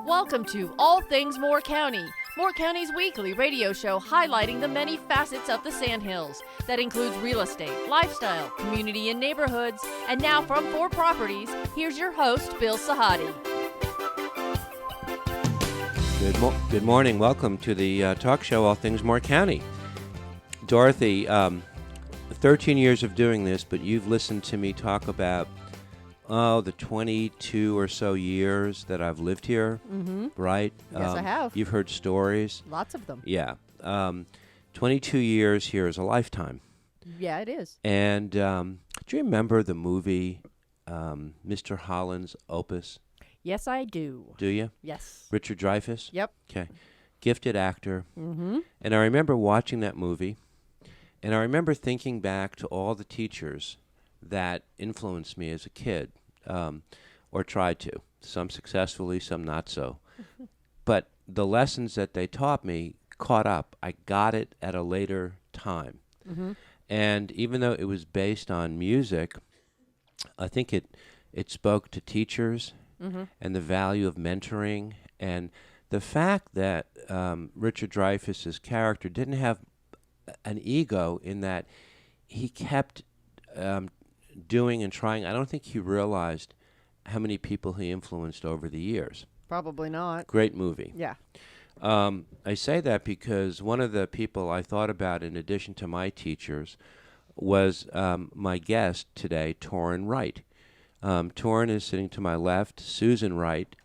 Welcome to All Things Moore County, Moore County's weekly radio show highlighting the many facets of the Sandhills. That includes real estate, lifestyle, community and neighborhoods. And now from 4 Properties, here's your host, Bill Sahadi. Good morning. Welcome to the talk show, All Things Moore County. Dorothy, 13 years of doing this, but you've listened to me talk about the 22 or so years that I've lived here, right? Yes, I have. You've heard stories. Lots of them. Yeah. 22 years here is a lifetime. Yeah, it is. And do you remember the movie Mr. Holland's Opus? Yes, I do. Do you? Yes. Richard Dreyfuss? Yep. Okay. Gifted actor. Mm-hmm. And I remember watching that movie, and I remember thinking back to all the teachers that influenced me as a kid, or tried to. Some successfully, some not so. But the lessons that they taught me caught up. I got it at a later time. Mm-hmm. And even though it was based on music, I think it spoke to teachers and the value of mentoring, and the fact that Richard Dreyfuss's character didn't have an ego in that he kept doing and trying. I don't think he realized how many people he influenced over the years. Probably not. Great movie. Yeah. I say that because one of the people I thought about in addition to my teachers was my guest today, Torin Wright. Torin is sitting to my left. Susan Wright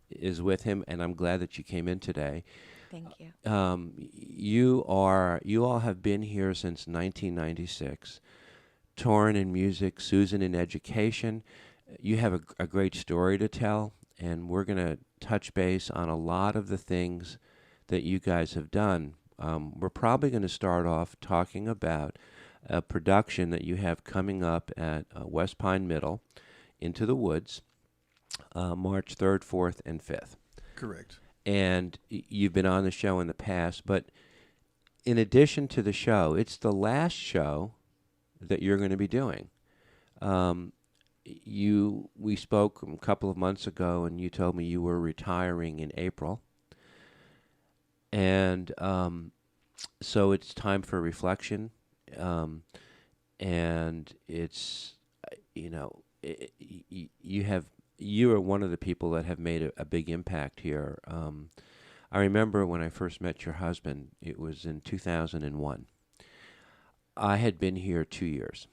is with him, and I'm glad that you came in today. Thank you. You all have been here since 1996. Torin in music, Susan in education. You have a great story to tell, and we're going to touch base on a lot of the things that you guys have done. We're probably going to start off talking about a production that you have coming up at West Pine Middle, Into the Woods, March 3rd, 4th, and 5th. Correct. And you've been on the show in the past, but in addition to the show, it's the last show that you're going to be doing. We spoke a couple of months ago, and you told me you were retiring in April. And so it's time for reflection. And it's, you are one of the people that have made a big impact here. I remember when I first met your husband, it was in 2001. I had been here 2 years,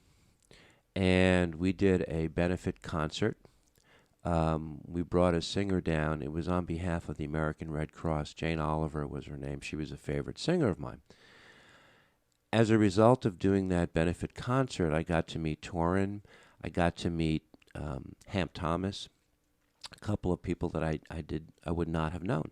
and we did a benefit concert. We brought a singer down. It was on behalf of the American Red Cross. Jane Oliver was her name. She was a favorite singer of mine. As a result of doing that benefit concert, I got to meet Torin. I got to meet Hamp Thomas, a couple of people that I would not have known.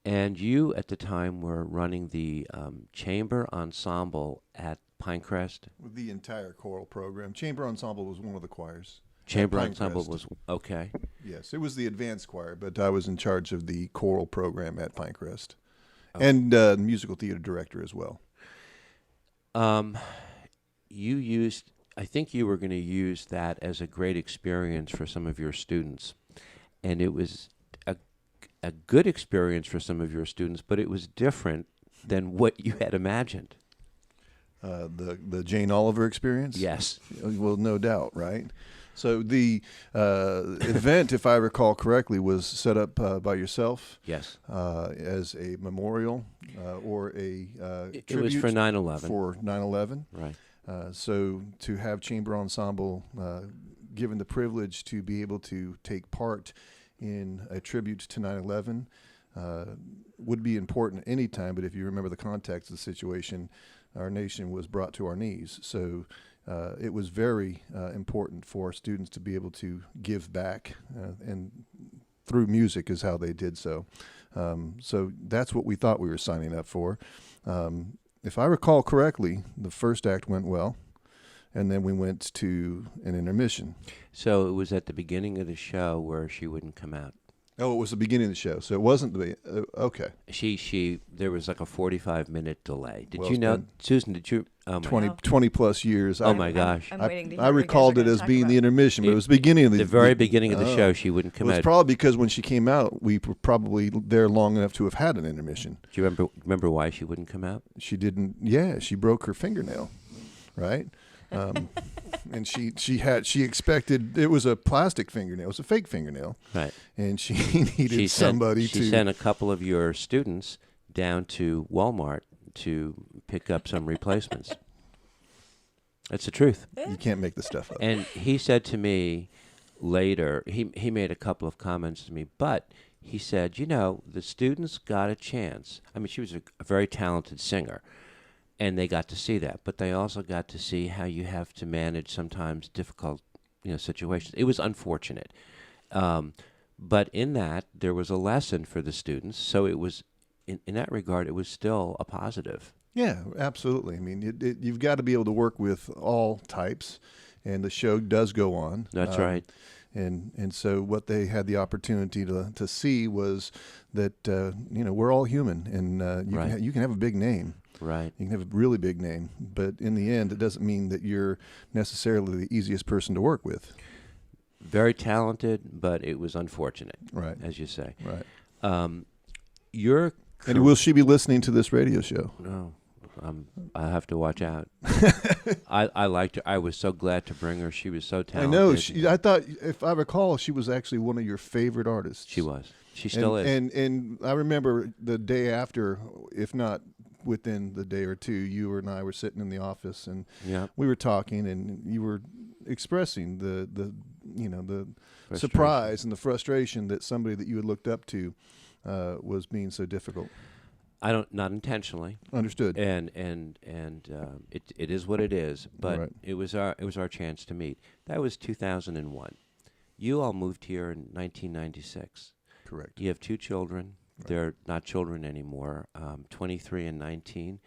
And you, at the time, were running the chamber ensemble at Pinecrest. With the entire choral program. Chamber ensemble was one of the choirs. Chamber ensemble was, okay. Yes, it was the advanced choir, but I was in charge of the choral program at Pinecrest. And musical theater director as well. I think you were going to use that as a great experience for some of your students. And it was a good experience for some of your students, but it was different than what you had imagined. The Jane Oliver experience? Yes. Well, no doubt, right? So the event, if I recall correctly, was set up by yourself. Yes. As a memorial or a it tribute. Was for 9/11. For 9/11. Right. So to have chamber ensemble given the privilege to be able to take part in a tribute to 9/11 would be important any time, but if you remember the context of the situation, our nation was brought to our knees. So it was very important for students to be able to give back, and through music is how they did so. So that's what we thought we were signing up for. If I recall correctly, the first act went well, and then we went to an intermission. So it was at the beginning of the show where she wouldn't come out. Oh, it was the beginning of the show, so it wasn't the okay. There was like a 45-minute delay. Did Well, you it's know, been Susan? Did you? Oh my, 20 plus years. oh my gosh! I'm waiting to hear I what you guys recalled are it gonna as talk being about. the intermission, but it was the beginning of The very beginning of the oh. show, she wouldn't come Well, out. it's probably because when she came out, we were probably there long enough to have had an intermission. Do you remember why she wouldn't come out? She didn't. Yeah, she broke her fingernail, right? And she expected it was a plastic fingernail. It was a fake fingernail, Right. and she needed somebody She to. sent a couple of your students down to Walmart to pick up some replacements. That's the truth. You can't make this stuff up. And he said to me later, he made a couple of comments to me, but he said, the students got a chance. I mean, she was a very talented singer, and they got to see that, but they also got to see how you have to manage sometimes difficult, situations. It was unfortunate. But in that, there was a lesson for the students, so it was, in that regard, it was still a positive. Yeah, absolutely. I mean, you've got to be able to work with all types, and the show does go on. That's right. And so what they had the opportunity to see was that we're all human, and Right. you can have a big name. Right. You can have a really big name, but in the end, it doesn't mean that you're necessarily the easiest person to work with. Very talented, but it was unfortunate, Right. as you say. Right. Your And will she be listening to this radio show? No, I have to watch out. I liked her. I was so glad to bring her. She was so talented. I know. I thought, if I recall, she was actually one of your favorite artists. She was. She still is. And I remember the day after, if not within the day or two, you and I were sitting in the office, and Yeah. we were talking, and you were expressing the Frustration. surprise and the frustration that somebody that you had looked up to was being so difficult. Not intentionally, Understood. and it is what it is. But Right. it was our chance to meet. That was 2001. You all moved here in 1996. Correct. You have two children. Right. They're not children anymore. 23 and 19.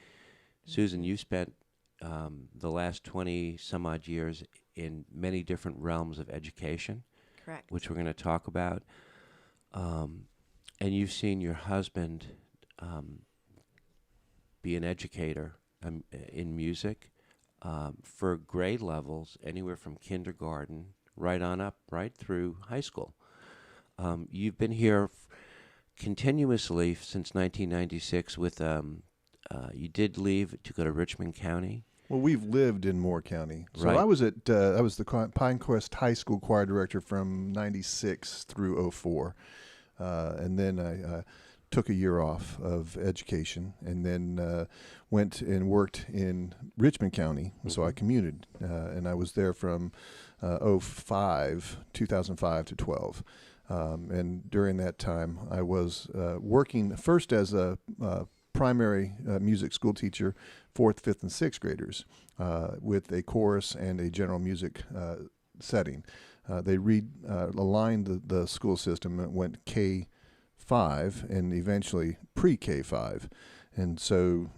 Susan, you spent the last 20 some odd years in many different realms of education, Correct. which we're going to talk about. And you've seen your husband be an educator in music for grade levels, anywhere from kindergarten right on up, right through high school. You've been here continuously since 1996 with, you did leave to go to Richmond County. Well, we've lived in Moore County. So Right. I was the Pinecrest High School choir director from 96 through 04. And then I took a year off of education, and then went and worked in Richmond County. Mm-hmm. So I commuted, and I was there from 2005 to 12. And during that time, I was working first as a primary music school teacher, 4th, 5th, and 6th graders, with a chorus and a general music setting. They aligned the school system and went K5 and eventually pre-K5. And so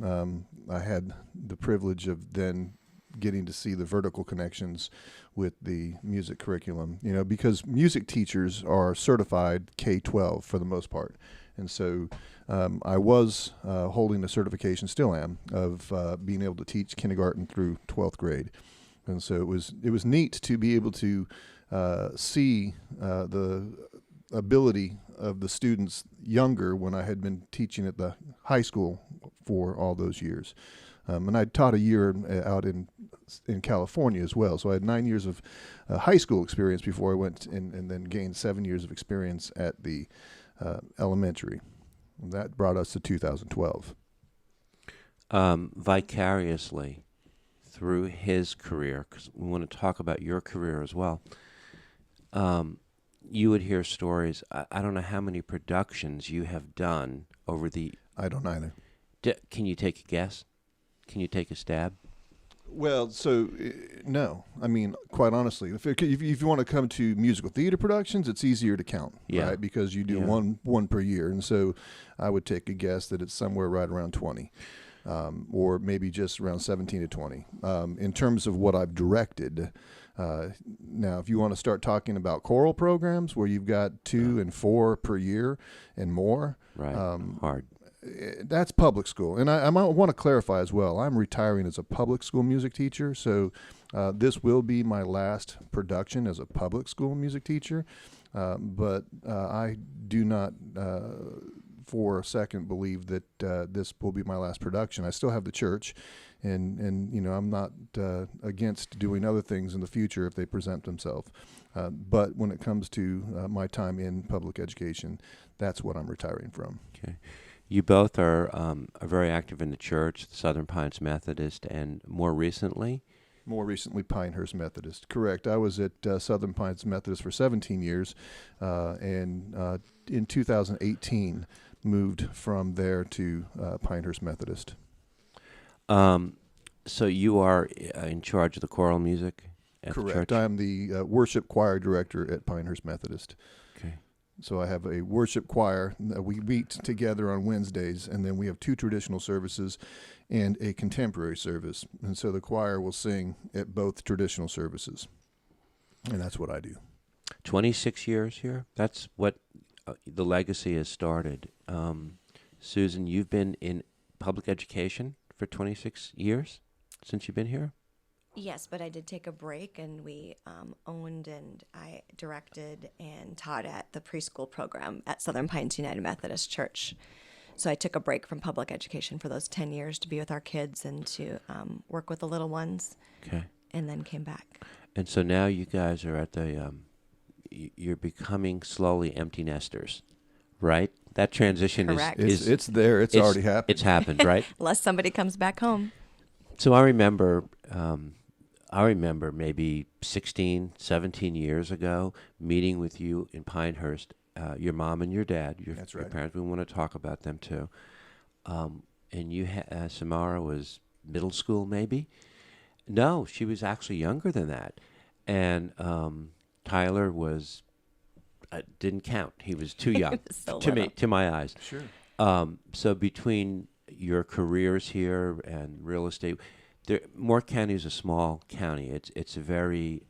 I had the privilege of then getting to see the vertical connections with the music curriculum, because music teachers are certified K-12 for the most part. And so I was holding a certification, still am, of being able to teach kindergarten through 12th grade. And so it was neat to be able to see the ability of the students younger when I had been teaching at the high school for all those years. And I taught a year out in California as well. So I had 9 years of high school experience before I went and then gained 7 years of experience at the elementary. And that brought us to 2012. Vicariously through his career, because we want to talk about your career as well. You would hear stories. I don't know how many productions you have done over the... I don't either. Can you take a guess? Can you take a stab? Well, so no. I mean, quite honestly, if you want to come to musical theater productions, it's easier to count, Yeah. right? Because you do Yeah. one per year, and so I would take a guess that it's somewhere right around 20, or maybe just around 17 to 20. In terms of what I've directed, Now, if you want to start talking about choral programs where you've got 2 and 4 per year and more, Right. Hard. That's public school. And I might want to clarify as well. I'm retiring as a public school music teacher, so this will be my last production as a public school music teacher. But I do not for a second believe that this will be my last production. I still have the church, and I'm not against doing other things in the future if they present themselves. But when it comes to my time in public education, that's what I'm retiring from. Okay. You both are very active in the church, the Southern Pines Methodist, and more recently? More recently, Pinehurst Methodist. Correct. I was at Southern Pines Methodist for 17 years, and in 2018 moved from there to Pinehurst Methodist. So you are in charge of the choral music at the church? Correct. I'm the worship choir director at Pinehurst Methodist. Okay. So I have a worship choir. We meet together on Wednesdays, and then we have 2 traditional services and a contemporary service. And so the choir will sing at both traditional services. And that's what I do. 26 years here? That's what the legacy has started. Susan, you've been in public education for 26 years since you've been here? Yes, but I did take a break, and we owned and I directed and taught at the preschool program at Southern Pines United Methodist Church. So I took a break from public education for those 10 years to be with our kids and to work with the little ones. Okay. And then came back. And so now you guys are at the, you're becoming slowly empty nesters, right? That transition Correct. It's there. It's already happened. It's happened, right? Unless somebody comes back home. So I remember maybe 16, 17 years ago meeting with you in Pinehurst, your mom and your dad, That's your right. parents. We want to talk about them too. And you, Samara was middle school maybe? No, she was actually younger than that. And Tyler was, didn't count. He was too young So to little. to my eyes. Sure. So between your careers here and real estate, Moore County is a small county. It's a very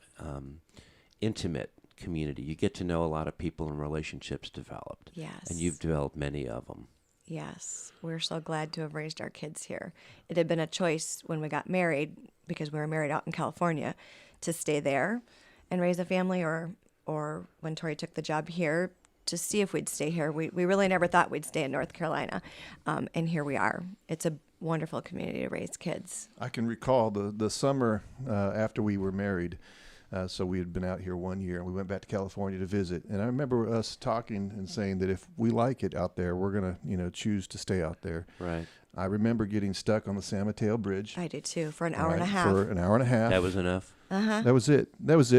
intimate community. You get to know a lot of people and relationships developed. Yes. And you've developed many of them. Yes. We're so glad to have raised our kids here. It had been a choice when we got married, because we were married out in California, to stay there and raise a family, or when Tori took the job here, to see if we'd stay here. We really never thought we'd stay in North Carolina. And here we are. It's a wonderful community to raise kids. I can recall the summer after we were married. So we had been out here 1 year, and we went back to California to visit. And I remember us talking and saying that if we like it out there, we're going to, choose to stay out there. Right. I remember getting stuck on the San Mateo Bridge. I do too, for an hour and a Right, half. For an hour and a half. That was enough. That was it. That was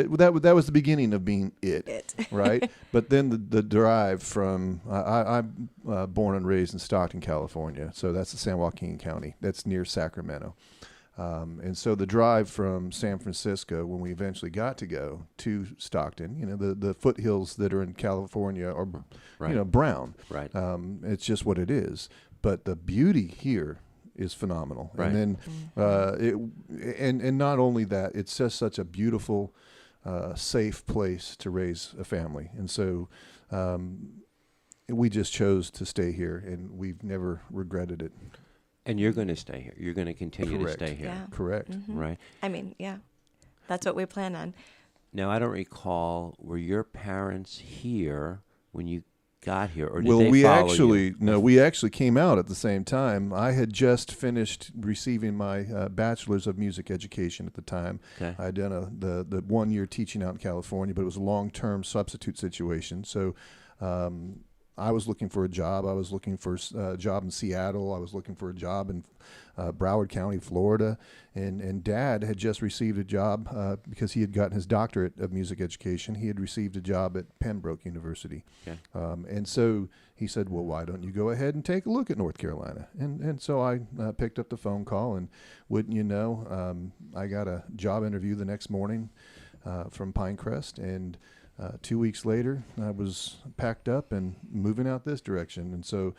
the beginning of being it. Right? But then the drive from, I'm born and raised in Stockton, California. So that's the San Joaquin County. That's near Sacramento. And so the drive from San Francisco, when we eventually got to go to Stockton, the foothills that are in California are, Right. brown. Right. It's just what it is. But the beauty here is phenomenal. Right. And then and not only that, it's just such a beautiful, safe place to raise a family. And so we just chose to stay here, and we've never regretted it. And you're going to stay here. You're going to continue Correct. to stay here. Yeah. Correct. Right. I mean, yeah, that's what we plan on. Now, I don't recall, were your parents here when you got here, or did Well, they we follow actually you? we actually came out at the same time. I had just finished receiving my bachelor's of music education at the time. Okay. I'd done the 1 year teaching out in California, but it was a long-term substitute situation. So I was looking for a job. I was looking for a job in Seattle. I was looking for a job in Broward County, Florida. And Dad had just received a job because he had gotten his doctorate of music education. He had received a job at Pembroke University. Okay. And so he said, well, why don't you go ahead and take a look at North Carolina? And so I picked up the phone call, and wouldn't you know, I got a job interview the next morning from Pinecrest, and 2 weeks later, I was packed up and moving out this direction. And so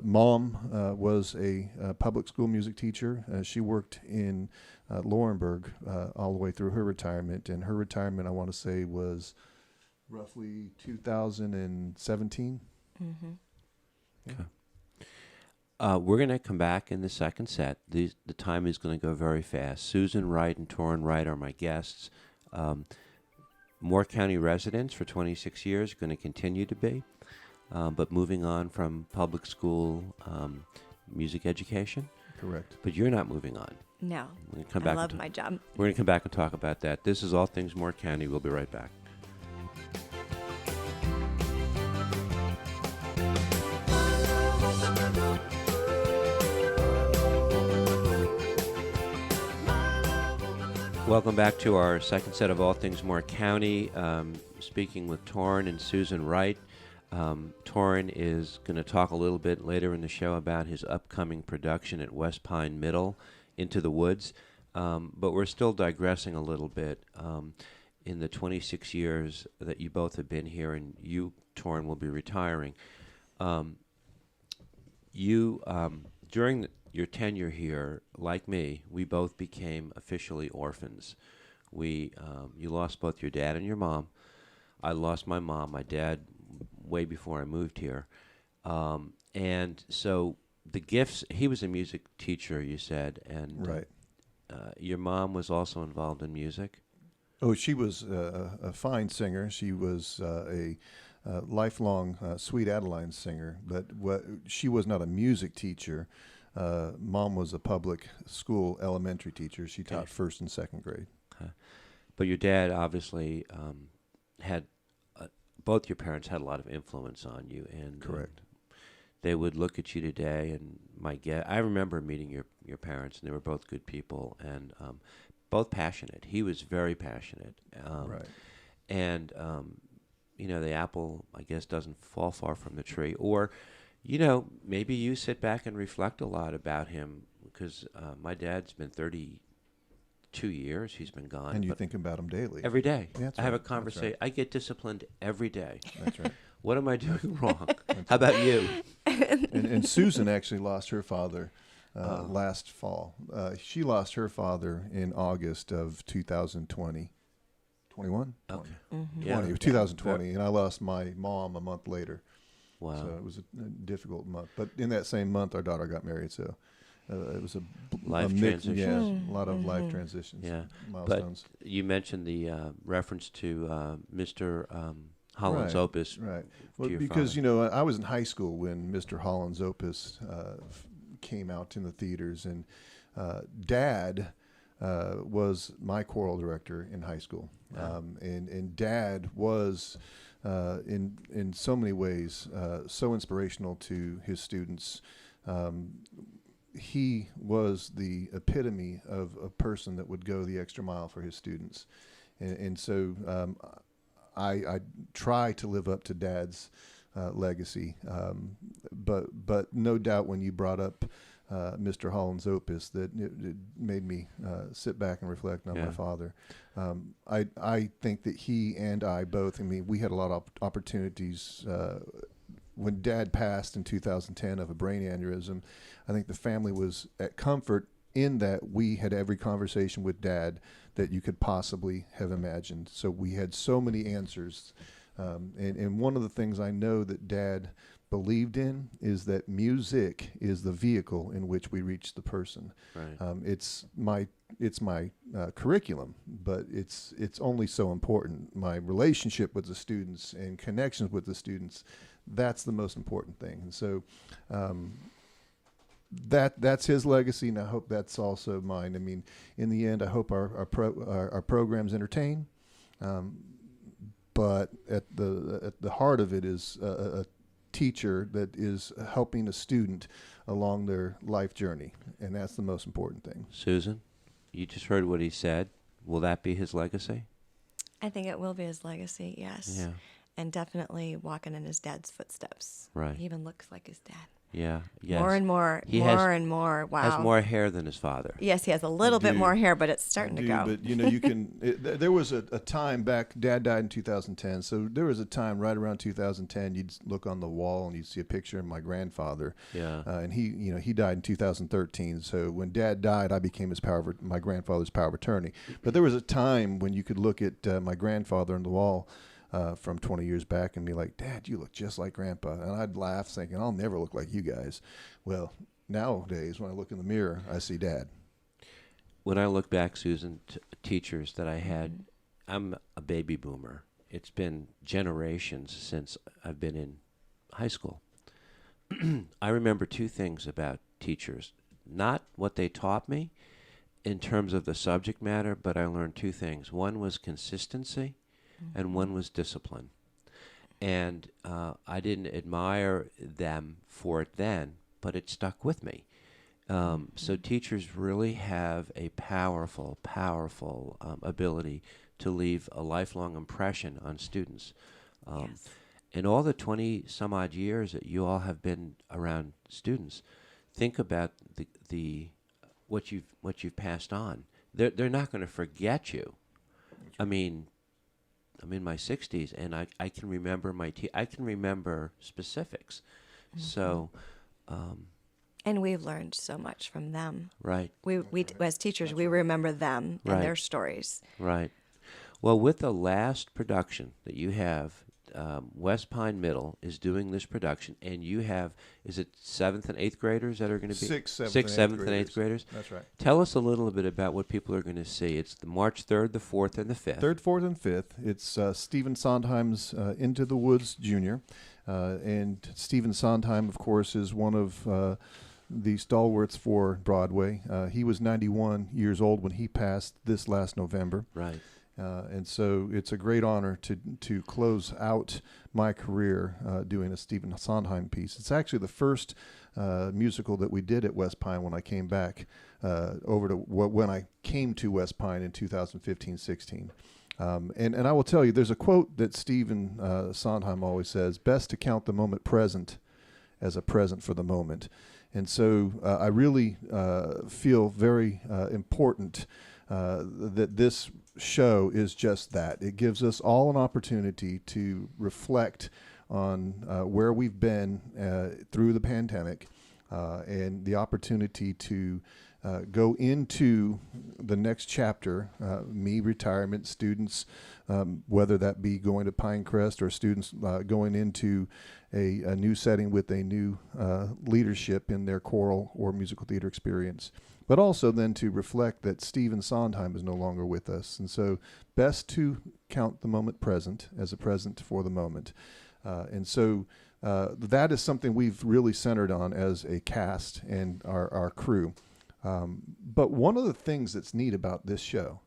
Mom was a public school music teacher. She worked in Laurinburg all the way through her retirement. And her retirement, I want to say, was roughly 2017. Mm-hmm. Yeah. Okay. We're going to come back in the second set. The time is going to go very fast. Susan Wright and Torin Wright are my guests. Moore County residents for 26 years, going to continue to be, but moving on from public school music education. Correct. But you're not moving on. No, We're going to come I back. love my job. We're going to come back and talk about that. This is All Things Moore County. We'll be right back. Welcome back to our second set of All Things Moore County. Speaking with Torin and Susan Wright. Torin is going to talk a little bit later in the show about his upcoming production at West Pine Middle, Into the Woods. But we're still digressing a little bit. In the 26 years that you both have been here, and you, Torin, will be retiring, during your tenure here, like me, we both became officially orphans. You lost both your dad and your mom. I lost my mom, my dad, way before I moved here. And so the gifts, he was a music teacher, you said, and Right. Your mom was also involved in music? Oh, she was a fine singer. She was a lifelong Sweet Adeline singer, but she was not a music teacher. Mom was a public school elementary teacher. She taught first and second grade. But your dad obviously had, both your parents had a lot of influence on you. And Correct. They would look at you today, and I remember meeting your parents, and they were both good people, and both passionate. He was very passionate. Right. And, the apple, I guess, doesn't fall far from the tree. Or, maybe you sit back and reflect a lot about him, because my dad's been 32 years. He's been gone. And you think about him daily. Every day. Yeah, that's I have a right. That's conversation. right. I get disciplined every day. That's right. What am I doing wrong? How about you? And Susan actually lost her father last fall. She lost her father in August of 2020. 21? Okay. Mm-hmm. Yeah. 2020. And I lost my mom a month later. Wow. So it was a difficult month. But in that same month, our daughter got married. So it was Life transition. Yeah, transitions. a lot of life transitions. Yeah. Milestones. But you mentioned the reference to Mr. Holland's Right, opus. Right. to Well, your because, father. I was in high school when Mr. Holland's opus came out in the theaters. And Dad was my choral director in high school. Wow. And Dad was, in so many ways, so inspirational to his students. He was the epitome of a person that would go the extra mile for his students. And so I try to live up to Dad's legacy. But no doubt when you brought up Mr. Holland's opus, that it made me sit back and reflect on my father. I think that he and I both, we had a lot of opportunities when Dad passed in 2010 of a brain aneurysm. I think the family was at comfort in that we had every conversation with Dad that you could possibly have imagined. So we had so many answers. And one of the things I know that Dad believed in is that music is the vehicle in which we reach the person. Right. It's my curriculum, but it's only so important. My relationship with the students and connections with the students, that's the most important thing. And so that's his legacy, and I hope that's also mine. In the end, I hope our programs entertain, but at the heart of it is a teacher that is helping a student along their life journey, and that's the most important thing. Susan, you just heard what he said. Will that be his legacy? I think it will be his legacy, yes. Yeah. And definitely walking in his dad's footsteps. Right. He even looks like his dad. Yeah. Yes. More and more, He and more. Wow. has more hair than his father. Yes, he has a little bit more hair, but it's starting to go. But you can. There was a time back. Dad died in 2010, so there was a time right around 2010. You'd look on the wall and you'd see a picture of my grandfather. Yeah. And he died in 2013. So when Dad died, I became my grandfather's power of attorney. But there was a time when you could look at my grandfather on the wall. From 20 years back and be like, Dad, you look just like Grandpa. And I'd laugh thinking, I'll never look like you guys. Well, nowadays, when I look in the mirror, I see Dad. When I look back, Susan, teachers that I had, I'm a baby boomer. It's been generations since I've been in high school. I remember two things about teachers. Not what they taught me in terms of the subject matter, but I learned two things. One was consistency. And one was discipline. And I didn't admire them for it then, but it stuck with me. So teachers really have a powerful ability to leave a lifelong impression on students. Yes. In all the 20 some odd years that you all have been around students, think about what you've passed on. They're not going to forget you. I mean, I'm in my 60s, and I can remember I can remember specifics. So, and we've learned so much from them. right, We as teachers, we remember them Right. and their stories. right. Well, with the last production that you have, West Pine Middle is doing this production, and you have, is it 7th and 8th graders that are going to be? 6th, 7th, 6th, 7th, and 8th graders? That's right. Tell us a little bit about what people are going to see. It's the March 3rd, the 4th, and the 5th. 3rd, 4th, and 5th. It's Stephen Sondheim's Into the Woods Jr. And Stephen Sondheim, of course, is one of the stalwarts for Broadway. He was 91 years old when he passed this last November. Right. And so it's a great honor to close out my career doing a Stephen Sondheim piece. It's actually the first musical that we did at West Pine when I came back when I came to West Pine in 2015-16. And I will tell you, there's a quote that Stephen Sondheim always says, best to count the moment present as a present for the moment. And so I really feel very important that this show is just that. It gives us all an opportunity to reflect on where we've been through the pandemic and the opportunity to go into the next chapter, me, retirement, students, whether that be going to Pinecrest or students going into a new setting with a new leadership in their choral or musical theater experience. But also then to reflect that Stephen Sondheim is no longer with us. And so best to count the moment present as a present for the moment. And so that is something we've really centered on as a cast and our crew. But one of the things that's neat about this show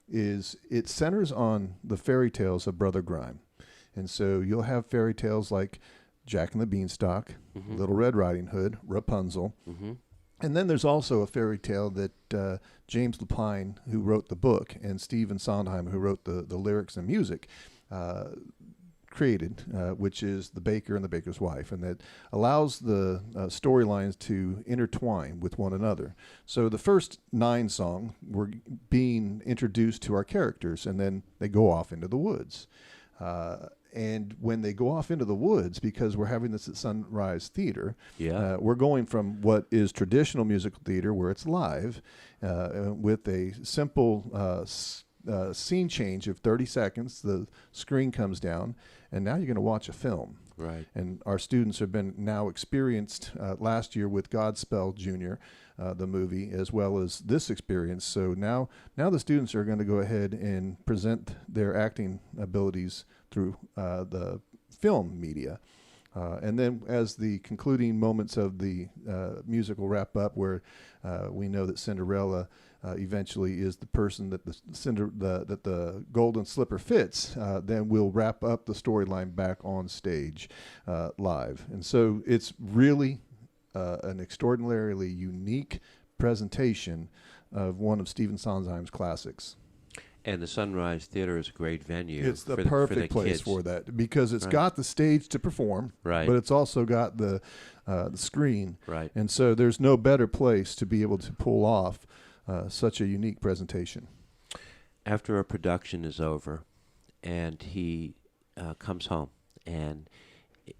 is it centers on the fairy tales of Brother Grime. And so you'll have fairy tales like Jack and the Beanstalk, Little Red Riding Hood, Rapunzel. And then there's also a fairy tale that James Lapine, who wrote the book, and Stephen Sondheim, who wrote the lyrics and music, created, which is The Baker and the Baker's Wife, and that allows the storylines to intertwine with one another. So the first 9 songs were being introduced to our characters, and then they go off into the woods. And when they go off into the woods, because we're having this at Sunrise Theater, we're going from what is traditional musical theater, where it's live, with a simple scene change of 30 seconds. The screen comes down, and now you're going to watch a film. Right. And our students have been now experienced last year with Godspell Jr., the movie, as well as this experience. So now the students are going to go ahead and present their acting abilities through the film media. And then as the concluding moments of the musical wrap up, where we know that Cinderella eventually is the person that the golden slipper fits, then we'll wrap up the storyline back on stage live. And so it's really an extraordinarily unique presentation of one of Stephen Sondheim's classics. And the Sunrise Theater is a great venue. It's the for perfect the place kids. for that because it's Right. got the stage to perform, Right. but it's also got the screen. Right. And so there's no better place to be able to pull off such a unique presentation. After a production is over, and he comes home, and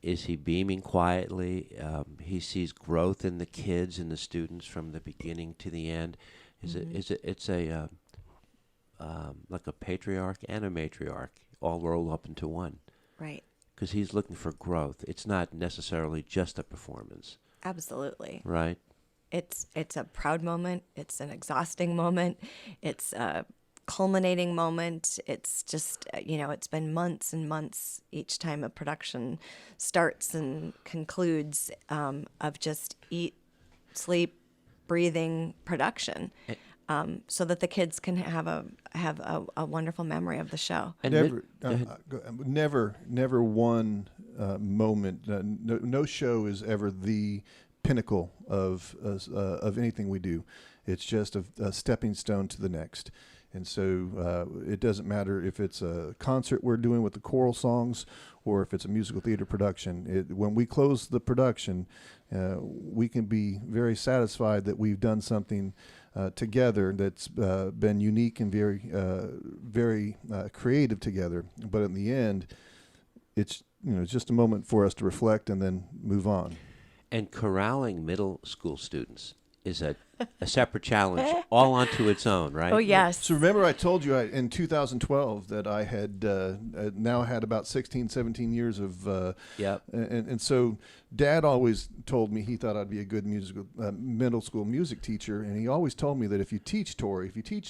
is he beaming quietly? He sees growth in the kids and the students from the beginning to the end. It's a like a patriarch and a matriarch all rolled up into one. Right. Because he's looking for growth. It's not necessarily just a performance. Absolutely. Right. It's a proud moment. It's an exhausting moment. It's a culminating moment. It's just, it's been months and months each time a production starts and concludes of just eat, sleep, breathing production. So that the kids can have a wonderful memory of the show. And Never one moment. No show is ever the pinnacle of anything we do. It's just a stepping stone to the next. And so it doesn't matter if it's a concert we're doing with the choral songs or if it's a musical theater production. When we close the production, we can be very satisfied that we've done something together that's been unique and very creative together. But in the end, it's just a moment for us to reflect and then move on. And corralling middle school students is a separate challenge all onto its own, right? Oh, yes. So remember I told you in 2012 that I had now had about 16, 17 years of... Yep. And so Dad always told me he thought I'd be a good middle school music teacher, and he always told me that if you teach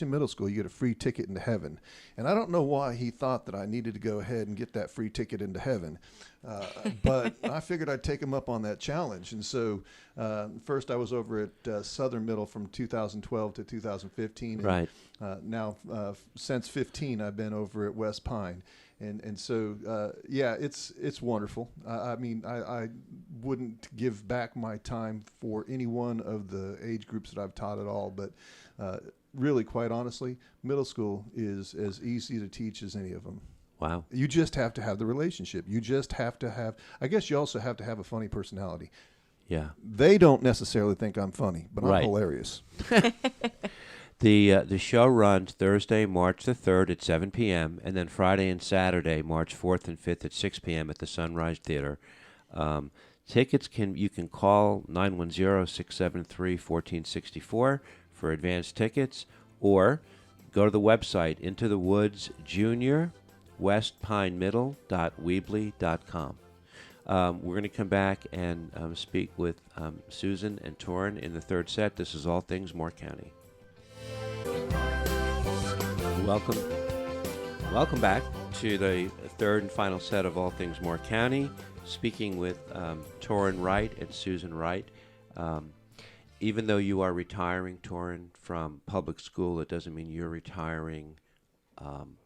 in middle school, you get a free ticket into heaven. And I don't know why he thought that I needed to go ahead and get that free ticket into heaven. But I figured I'd take him up on that challenge. And so first I was over at Southern Middle from 2012 to 2015. And, Right. now, since 15, I've been over at West Pine. And so, it's wonderful. I wouldn't give back my time for any one of the age groups that I've taught at all. But really, quite honestly, middle school is as easy to teach as any of them. Wow. You just have to have the relationship. You just have to have, I guess you also have to have a funny personality. Yeah. They don't necessarily think I'm funny, but Right. I'm hilarious. The show runs Thursday, March the 3rd at 7 p.m., and then Friday and Saturday, March 4th and 5th at 6 p.m. at the Sunrise Theater. Tickets you can call 910-673-1464 for advance tickets, or go to the website Into the Woods Junior westpinemiddle.weebly.com. We're going to come back and speak with Susan and Torin in the third set. This is All Things Moore County. Welcome back to the third and final set of All Things Moore County. Speaking with Torin Wright and Susan Wright. Even though you are retiring, Torin, from public school, it doesn't mean you're retiring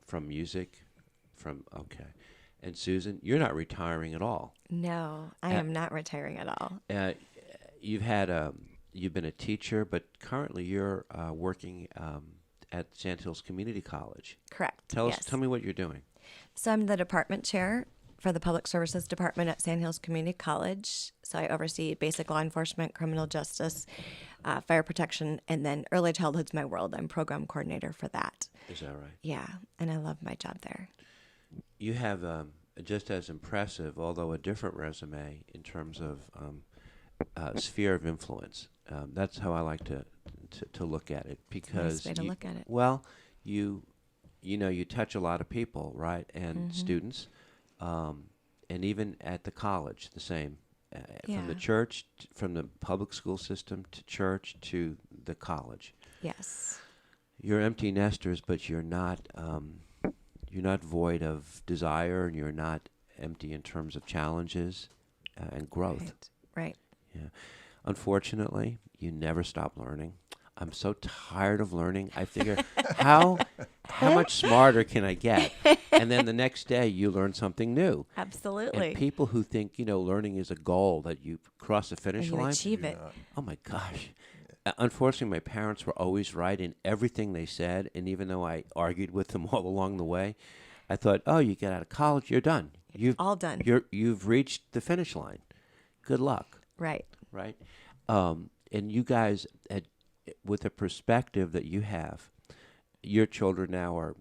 from music. Okay. And Susan, you're not retiring at all. No, I am not retiring at all. You've been a teacher, but currently you're working at Sandhills Community College. Correct. Tell yes. me what you're doing. So I'm the department chair for the Public Services Department at Sandhills Community College. So I oversee basic law enforcement, criminal justice, fire protection, and then early childhood's my world. I'm program coordinator for that. Is that right? Yeah, and I love my job there. You have just as impressive, although a different resume in terms of sphere of influence. That's how I like to look at it, because Nice way to look at it. Well, you touch a lot of people, right, and students, and even at the college, the same. From the Yeah. church, from the public school system to church to the college. Yes. You're empty nesters, but you're not void of desire, and you're not empty in terms of challenges and growth. Right. Yeah. Unfortunately, you never stop learning. I'm so tired of learning. I figure, how much smarter can I get? And then the next day, you learn something new. Absolutely. And people who think, learning is a goal that you cross the finish And you line. achieve it. Oh my gosh. unfortunately, my parents were always right in everything they said, and even though I argued with them all along the way, I thought, oh, you get out of college, you're done. All done. You've reached the finish line. Good luck. Right. Right? And you guys, with the perspective that you have, your children now are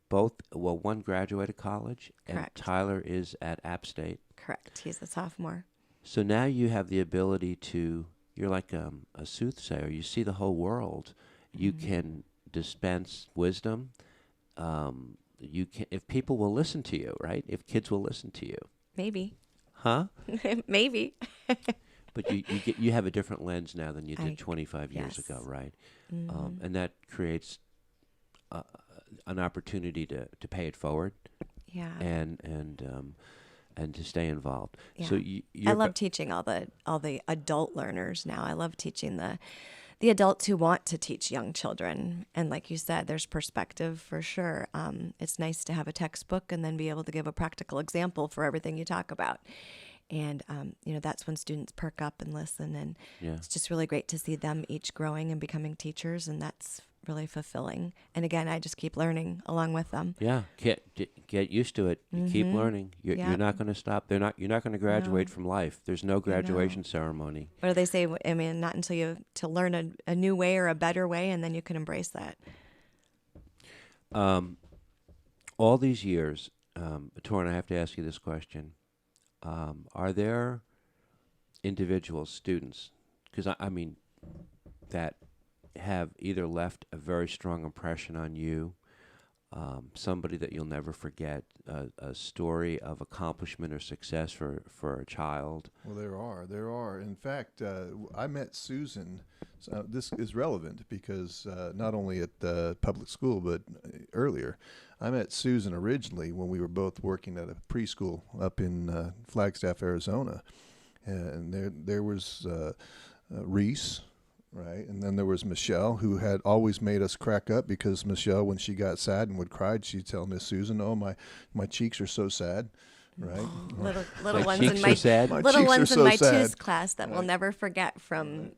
both, well, one graduated college, Correct. and Tyler is at App State. Correct. He's a sophomore. So now you have the ability to, you're like a soothsayer. You see the whole world. You can dispense wisdom. You can, if people will listen to you, right? If kids will listen to you. Maybe. Huh? Maybe. But you have a different lens now than you did 25 years yes. ago, right? And that creates an opportunity to pay it forward. Yeah. And to stay involved. Yeah. So I love teaching all the adult learners now. I love teaching the adults who want to teach young children. And like you said, there's perspective for sure. It's nice to have a textbook and then be able to give a practical example for everything you talk about. And, that's when students perk up and listen. And it's just really great to see them each growing and becoming teachers. And that's really fulfilling. And again, I just keep learning along with them. Yeah, get used to it. You keep learning. You're not going to stop. You're not going to graduate from life. There's no graduation ceremony. What do they say? I mean, not until you to learn a new way or a better way, and then you can embrace that. All these years, Torin, I have to ask you this question. Are there individuals, students, because I mean, that have either left a very strong impression on you, somebody that you'll never forget, a story of accomplishment or success for a child? Well, there are. In fact, I met Susan. This is relevant because not only at the public school, but earlier. I met Susan originally when we were both working at a preschool up in Flagstaff, Arizona. And there was Reese. Right, and then there was Michelle, who had always made us crack up because Michelle, when she got sad and would cry, she'd tell Miss Susan, "Oh, my cheeks are so so," right? Little ones cheeks in my are sad? little ones in my sad. TIS class that we'll never forget from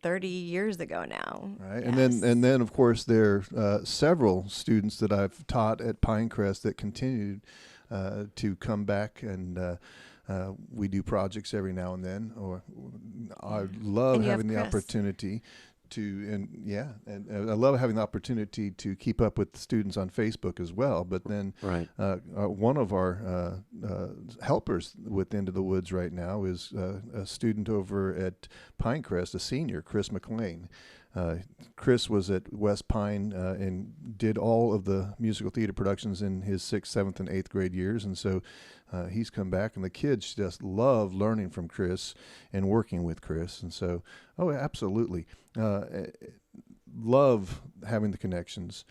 30 years ago now. Right, Yes. and then of course there are several students that I've taught at Pinecrest that continued to come back and. We do projects every now and then, or I love having the opportunity and I love having the opportunity to keep up with students on Facebook as well. But then one of our helpers with Into the Woods right now is a student over at Pinecrest, a senior, Chris Mclean. Chris was at West Pine and did all of the musical theater productions in his 6th, 7th, and 8th grade years. And so he's come back, and the kids just love learning from Chris and working with Chris. And so, absolutely. Love having the connections.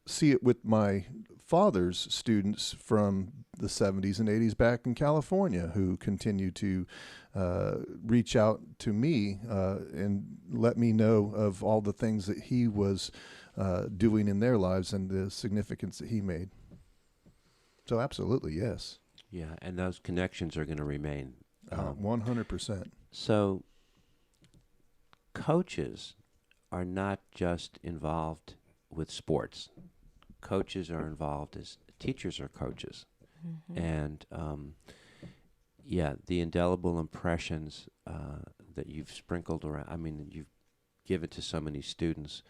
See it with my father's students from the 70s and 80s back in California who continue to reach out to me and let me know of all the things that he was doing in their lives and the significance that he made. So absolutely, yes. Yeah, and those connections are going to remain. 100%. So coaches are not just involved with sports. Coaches are involved as teachers are coaches. And, the indelible impressions that you've sprinkled around, you've given to so many students,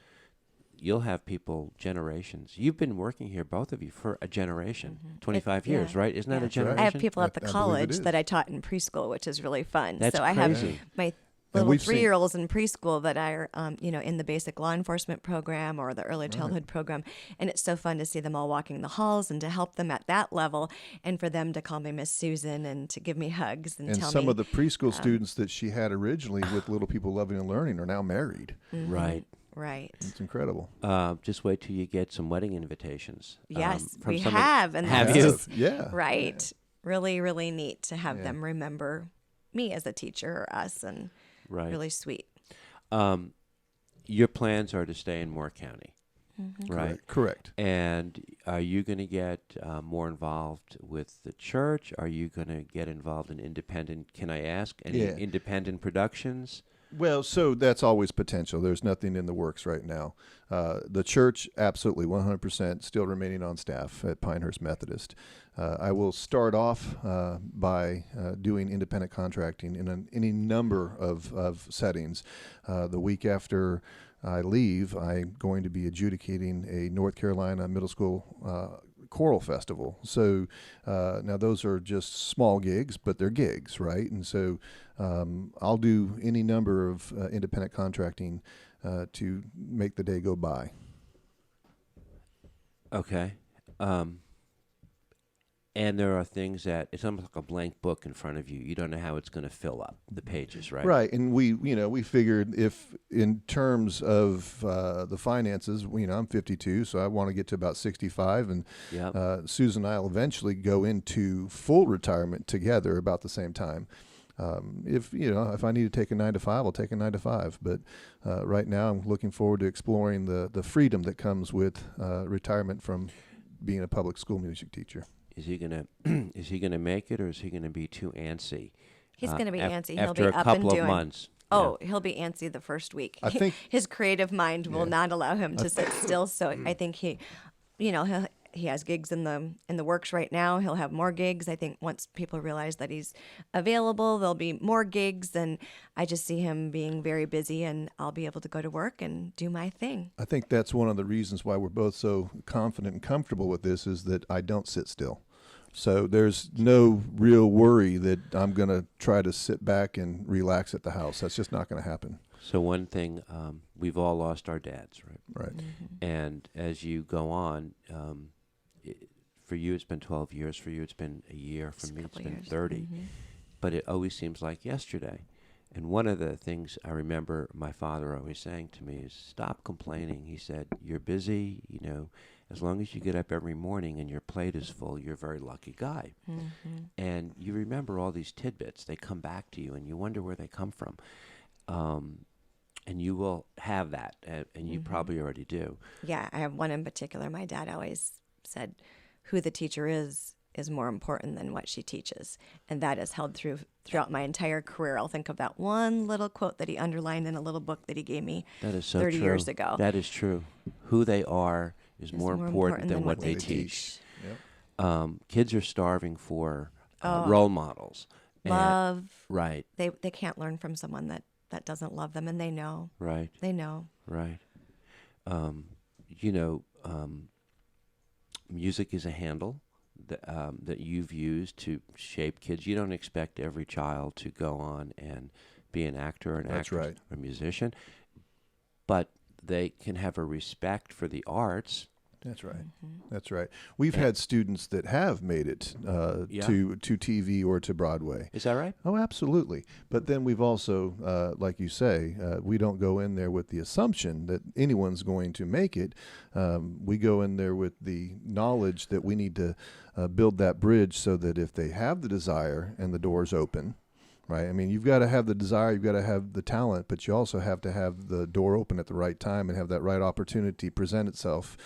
you'll have people generations. You've been working here, both of you, for a generation, 25 years, right? Isn't that a generation? I have people at the I college that I taught in preschool, which is really fun. That's so I crazy. have my little 3-year-olds in preschool that are, in the basic law enforcement program or the early childhood program. And it's so fun to see them all walking the halls and to help them at that level and for them to call me Miss Susan and to give me hugs and tell me. And some of the preschool students that she had originally with Little People Loving and Learning are now married. Right. Right. It's incredible. Just wait till you get some wedding invitations. Yes, from we someone- have. And Have that's you? Yeah. right. Really, really neat to have them remember me as a teacher or us, and really sweet. Your plans are to stay in Moore County, right? Correct. And are you going to get more involved with the church? Are you going to get involved in independent, can I ask, any independent productions? Well, so that's always potential. There's nothing in the works right now. The church, absolutely, 100% still remaining on staff at Pinehurst Methodist. I will start off by doing independent contracting in any number of settings. The week after I leave, I'm going to be adjudicating a North Carolina middle school choral festival. So now those are just small gigs, but they're gigs, right? And so I'll do any number of independent contracting to make the day go by. Okay. And there are things that it's almost like a blank book in front of you. You don't know how it's going to fill up the pages, right? Right, and we figured if in terms of the finances, I'm 52, so I want to get to about 65, and Yep. Susan and I will eventually go into full retirement together about the same time. If I need to take a 9 to 5, I'll take a 9 to 5. But right now, I'm looking forward to exploring the freedom that comes with retirement from being a public school music teacher. Is he gonna make it, or is he gonna be too antsy? He's going to be antsy. He'll After be a up couple and of doing. months. Oh, he'll be antsy the first week. I think- his creative mind will Yeah. not allow him to sit still. So I think he has gigs in the works right now. He'll have more gigs. I think once people realize that he's available, there'll be more gigs. And I just see him being very busy, and I'll be able to go to work and do my thing. I think that's one of the reasons why we're both so confident and comfortable with this is that I don't sit still. So there's no real worry that I'm going to try to sit back and relax at the house. That's just not going to happen. So one thing, we've all lost our dads, right? Right. And as you go on, for you it's been 12 years. For you it's been a year. For Just a me it's couple been years. 30. But it always seems like yesterday. And one of the things I remember my father always saying to me is, stop complaining. He said, you're busy, as long as you get up every morning and your plate is full, you're a very lucky guy. And you remember all these tidbits. They come back to you, and you wonder where they come from. And you will have that, and you probably already do. Yeah, I have one in particular. My dad always said, who the teacher is more important than what she teaches. And that has held throughout my entire career. I'll think of that one little quote that he underlined in a little book that he gave me That is so 30 true. years ago. That is true. Who they are is more important than what they teach. Yep. Kids are starving for role models. And- Love. Right, They can't learn from someone that doesn't love them, and they know. right, They know. right. Music is a handle that you've used to shape kids. You don't expect every child to go on and be an actor or an That's actress right. or a musician, but they can have a respect for the arts. That's right. That's right. We've had students that have made it Yeah. to TV or to Broadway. Is that right? Oh, absolutely. But then we've also, like you say, we don't go in there with the assumption that anyone's going to make it. We go in there with the knowledge that we need to build that bridge so that if they have the desire and the door's open, right? I mean, you've got to have the desire, you've got to have the talent, but you also have to have the door open at the right time and have that right opportunity present itself.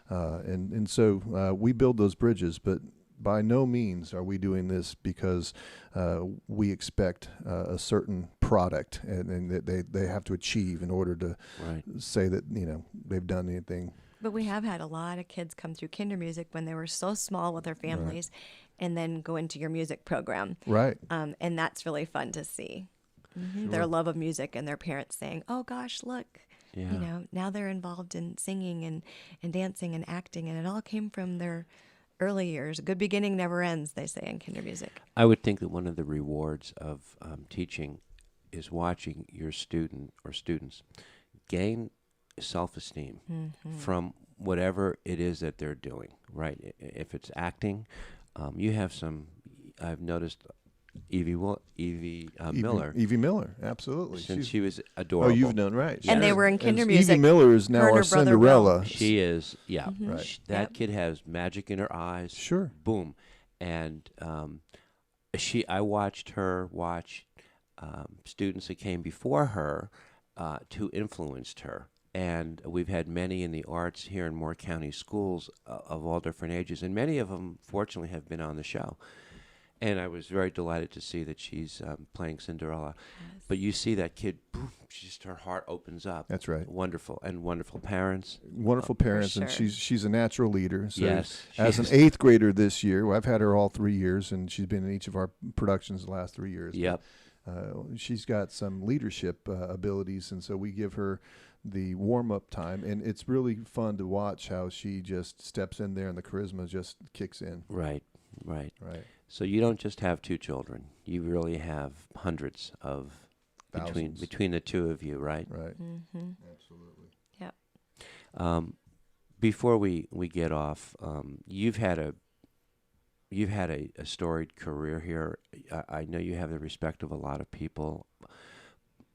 And so we build those bridges, but by no means are we doing this because we expect a certain product and that they have to achieve in order to Right. say that, they've done anything. But we have had a lot of kids come through Kinder Music when they were so small with their families and then go into your music program. Right. And that's really fun to see. Their love of music and their parents saying, oh, gosh, look, Yeah. now they're involved in singing and dancing and acting. And it all came from their early years. A good beginning never ends, they say in Kinder Music. I would think that one of the rewards of teaching is watching your student or students gain self-esteem from whatever it is that they're doing, right? If it's acting, you have some, I've noticed Evie Miller, Evie Miller, absolutely. since She's- she was Oh, adorable. you've known, right. And they Yes. were in Kinder And Music. Evie Miller is now Her and our her brother Cinderella. Will. She is, yeah. Right. That Yep. kid has magic in her eyes. Sure. Boom. And I watched her watch students that came before her who influenced her. And we've had many in the arts here in Moore County schools of all different ages. And many of them, fortunately, have been on the show. And I was very delighted to see that she's playing Cinderella. Yes. But you see that kid, boom, her heart opens up. That's right. Wonderful. And wonderful parents. Wonderful parents, and sure. she's a natural leader. So Yes, as she an is. 8th grader this year, I've had her all 3 years, and she's been in each of our productions the last 3 years. Yep. She's got some leadership abilities, and so we give her the warm-up time, and it's really fun to watch how she just steps in there and the charisma just kicks in. Right. Right. So you don't just have 2 children. You really have hundreds of Thousands. between the 2 of you, right? Right. Mm-hmm. Absolutely. Yep. Before we get off, you've had a storied career here. I know you have the respect of a lot of people,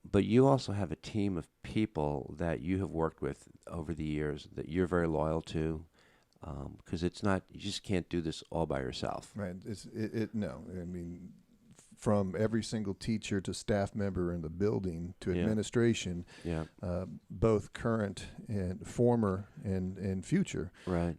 but you also have a team of people that you have worked with over the years that you're very loyal to, because it's not, you just can't do this all by yourself. Right. No. I mean, from every single teacher to staff member in the building to Yeah. administration, Yeah. both current and former and future. Right.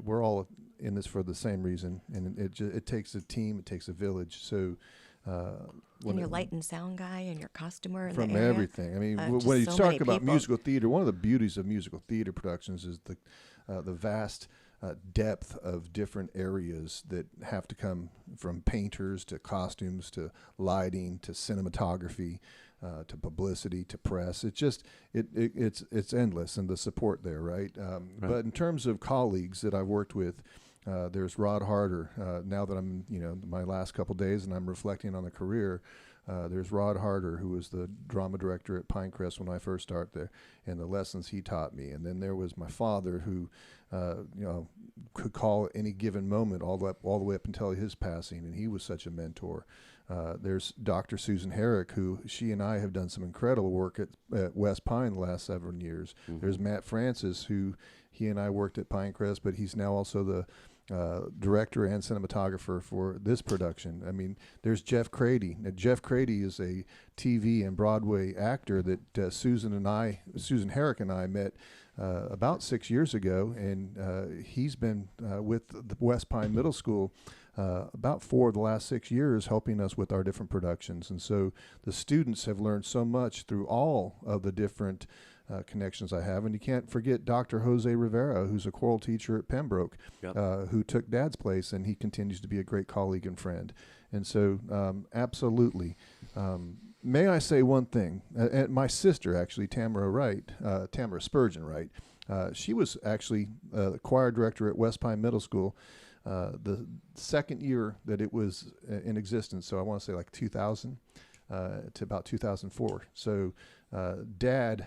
We're all in this for the same reason, and it takes a team, it takes a village. So, And your light and sound guy and your costumer in from the area. everything. I mean, Just when you so talk many about people. musical theater, one of the beauties of musical theater productions is the vast depth of different areas that have to come from painters to costumes to lighting to cinematography to publicity to press. It's just it's endless, and the support there, right? But in terms of colleagues that I've worked with, there's Rod Harder. Now that I'm my last couple days and I'm reflecting on the career. There's Rod Harder, who was the drama director at Pinecrest when I first started there, and the lessons he taught me. And then there was my father, who could call at any given moment all the way up until his passing, and he was such a mentor. There's Dr. Susan Herrick, who she and I have done some incredible work at West Pine the last 7 years. Mm-hmm. There's Matt Francis, who he and I worked at Pinecrest, but he's now also the director and cinematographer for this production. I mean, there's Jeff Crady. Now, Jeff Crady is a TV and Broadway actor that Susan Herrick and I met about 6 years ago, and he's been with the West Pine Middle School about 4 of the last 6 years, helping us with our different productions. And so the students have learned so much through all of the different connections I have. And you can't forget Dr. Jose Rivera, who's a choral teacher at Pembroke, Yep. who took Dad's place, and he continues to be a great colleague and friend. And so absolutely. May I say one thing? And my sister, actually, Tamara Spurgeon Wright, she was actually the choir director at West Pine Middle School the second year that it was in existence. So I want to say like 2000 to about 2004. So Dad,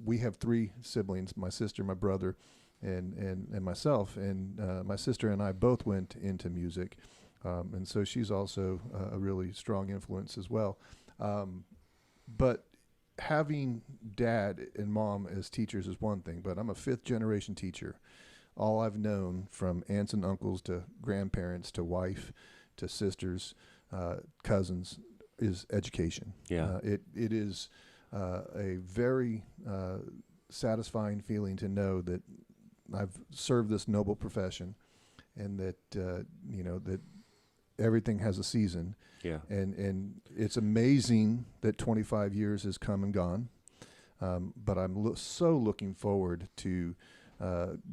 we have 3 siblings, my sister, my brother, and myself. And my sister and I both went into music. And so she's also a really strong influence as well. But having Dad and Mom as teachers is one thing, but I'm a 5th generation teacher. All I've known, from aunts and uncles to grandparents to wife to sisters, cousins, is education. Yeah. It is a very satisfying feeling to know that I've served this noble profession, and that that everything has a season. Yeah. And it's amazing that 25 years has come and gone, but I'm so looking forward to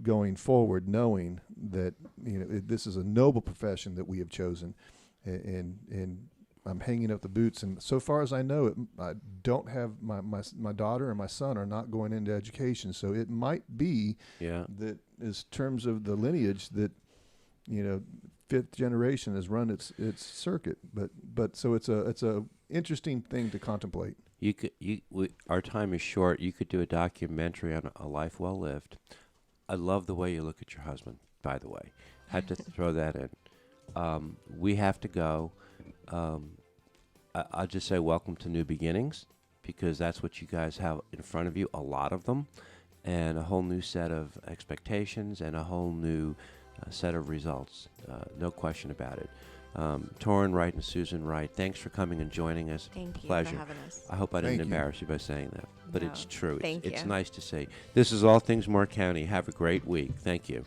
going forward, knowing that this is a noble profession that we have chosen, and I'm hanging up the boots. And so far as I know, I don't have my daughter and my son are not going into education, so it might be that, as terms of the lineage, that 5th generation has run its circuit. But so it's a interesting thing to contemplate. Our time is short. You could do a documentary on a life well lived. I love the way you look at your husband, by the way. Had to throw that in. We have to go. I'll just say welcome to New Beginnings, because that's what you guys have in front of you, a lot of them, and a whole new set of expectations and a whole new set of results. No question about it. Torin Wright and Susan Wright, thanks for coming and joining us. Thank you Pleasure. for having us. I hope I didn't Thank you. embarrass you by saying that, but No, it's true. thank It's you. nice to say. This is All Things Moore County. Have a great week. Thank you.